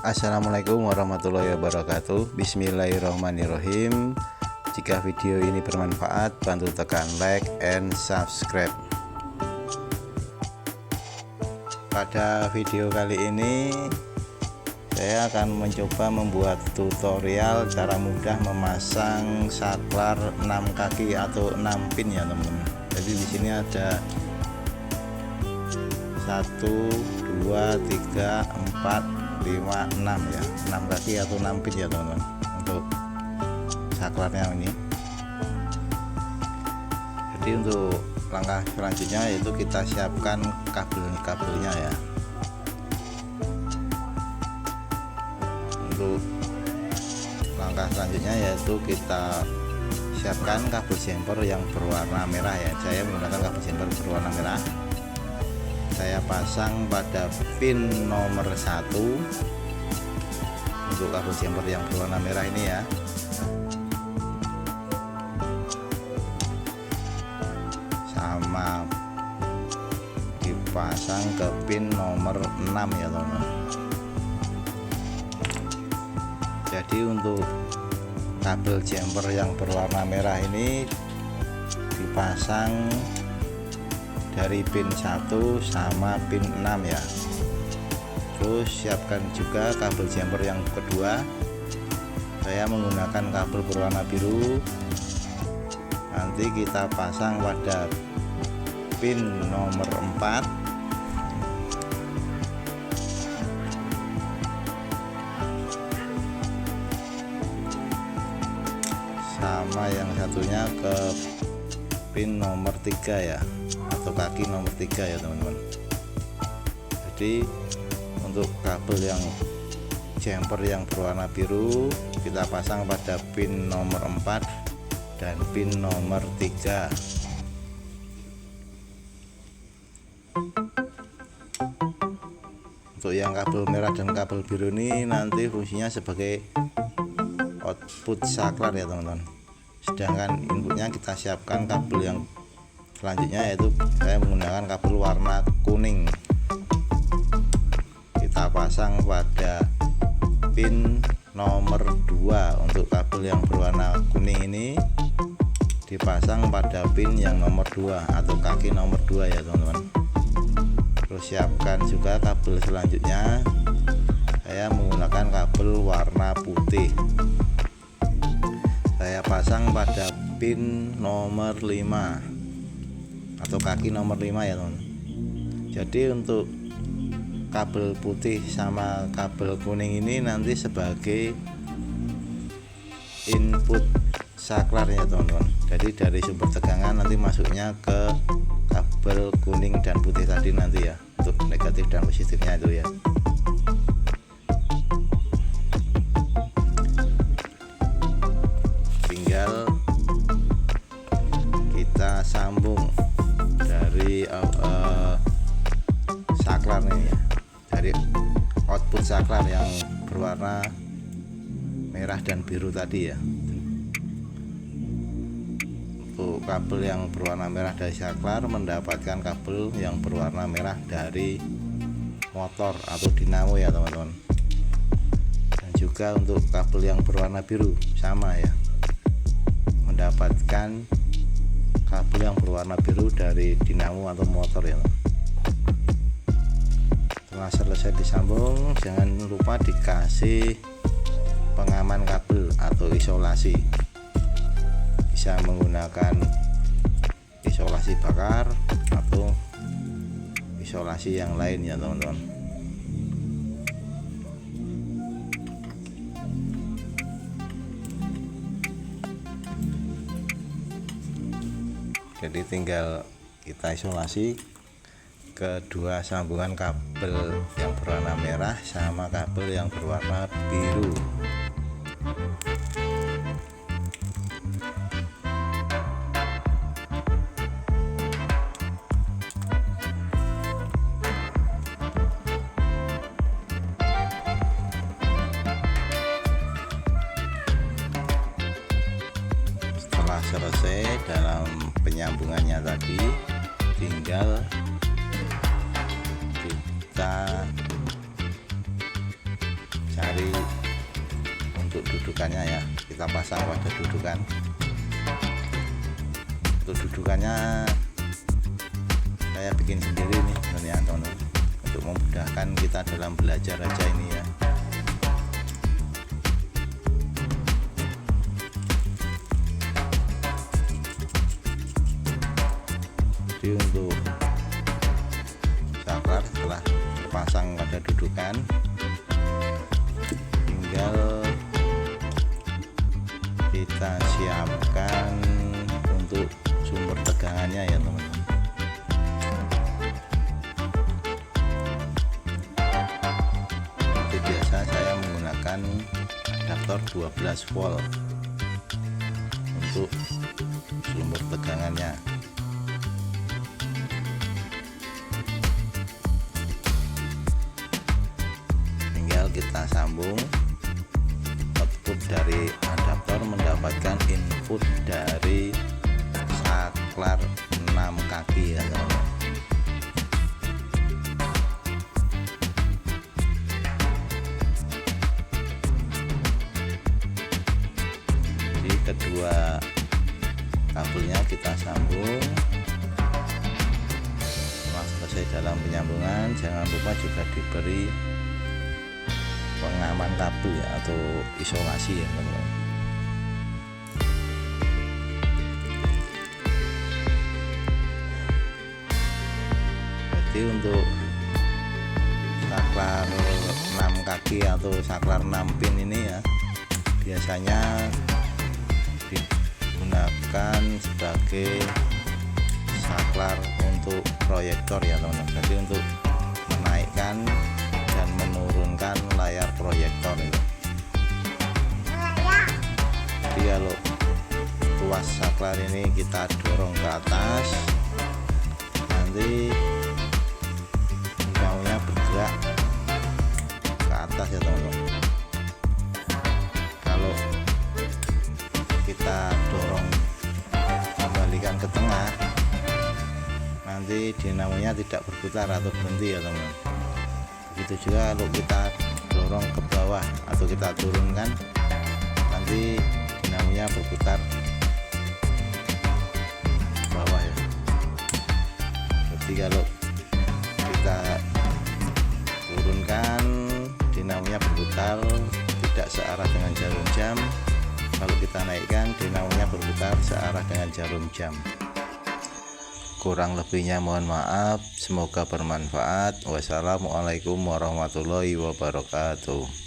Assalamualaikum warahmatullahi wabarakatuh. Bismillahirrahmanirrahim. Jika video ini bermanfaat, bantu tekan like and subscribe. Pada video kali ini saya akan mencoba membuat tutorial cara mudah memasang saklar 6 kaki atau 6 pin ya teman-teman. Jadi di sini ada 1 2 3 4 5 6 ya, 6 kaki atau 6 pin ya teman-teman untuk saklarnya ini. Jadi untuk langkah selanjutnya yaitu kita siapkan kabelnya ya. Untuk langkah selanjutnya yaitu kita siapkan kabel jumper yang berwarna merah ya. Saya menggunakan kabel jumper berwarna merah. Saya pasang pada pin nomor 1 untuk kabel jumper yang berwarna merah ini ya. Sama dipasang ke pin nomor 6 ya teman-teman. Jadi untuk kabel jumper yang berwarna merah ini dipasang dari pin 1 sama pin 6 ya. Terus siapkan juga kabel jumper yang kedua. Saya menggunakan kabel berwarna biru. Nanti kita pasang pada pin nomor 4 sama yang satunya ke pin nomor 3 ya, atau kaki nomor 3 ya teman-teman. Jadi untuk kabel yang jumper yang berwarna biru kita pasang pada pin nomor 4 dan pin nomor 3. Untuk yang kabel merah dan kabel biru ini nanti fungsinya sebagai output saklar ya teman-teman. Sedangkan inputnya kita siapkan kabel yang selanjutnya yaitu saya menggunakan kabel warna kuning. Kita pasang pada pin nomor 2. Untuk kabel yang berwarna kuning ini dipasang pada pin yang nomor 2 atau kaki nomor 2 ya teman-teman. Terus siapkan juga kabel selanjutnya. Saya menggunakan kabel warna putih. Saya pasang pada pin nomor 5 atau kaki nomor 5 ya teman. Jadi untuk kabel putih sama kabel kuning ini nanti sebagai input saklarnya teman-teman. Jadi dari sumber tegangan nanti masuknya ke kabel kuning dan putih tadi nanti ya, untuk negatif dan positifnya itu ya. Tinggal kita sambung dari saklar nih ya, dari output saklar yang berwarna merah dan biru tadi ya. Untuk kabel yang berwarna merah dari saklar mendapatkan kabel yang berwarna merah dari motor atau dinamo ya teman-teman. Dan juga untuk kabel yang berwarna biru sama ya, mendapatkan kabel yang berwarna biru dari dinamo atau motor ya. Setelah selesai disambung, jangan lupa dikasih pengaman kabel atau isolasi. Bisa menggunakan isolasi bakar atau isolasi yang lain ya teman-teman. Jadi tinggal kita isolasi kedua sambungan kabel yang berwarna merah sama kabel yang berwarna biru. Setelah selesai dalam penyambungannya tadi, tinggal kita cari untuk dudukannya ya, kita pasang pada dudukan. Untuk dudukannya saya bikin sendiri nih sebenarnya teman-teman, untuk memudahkan kita dalam belajar aja ini ya. Jadi untuk saklar setelah terpasang pada dudukan, tinggal kita siapkan untuk sumber tegangannya ya teman-teman. Seperti biasa saya menggunakan adaptor 12 volt untuk sumber tegangannya. Kita sambung output dari adaptor mendapatkan input dari saklar 6 kaki ya teman-teman. Jadi kedua kabelnya kita sambung. Setelah selesai dalam penyambungan, jangan lupa juga diberi pengaman kabel ya, atau isolasi ya teman-teman. Jadi untuk saklar 6 kaki atau saklar 6 pin ini ya, biasanya digunakan sebagai saklar untuk proyektor ya teman-teman. Jadi untuk menaikkan dan menurunkan layar proyektor itu. Jadi kalau tuas saklar ini kita dorong ke atas, nanti dinamanya bergerak ke atas ya teman-teman. Kalau kita dorong kembalikan ke tengah, nanti dinamanya tidak berputar atau berhenti ya teman-teman. Begitu juga kalau kita dorong ke bawah atau kita turunkan, nanti dinamanya berputar ke bawah ya. Jadi kalau kita turunkan, dinamanya berputar tidak searah dengan jarum jam. Kalau kita naikkan, dinamanya berputar searah dengan jarum jam. Kurang lebihnya mohon maaf, semoga bermanfaat. Wassalamualaikum warahmatullahi wabarakatuh.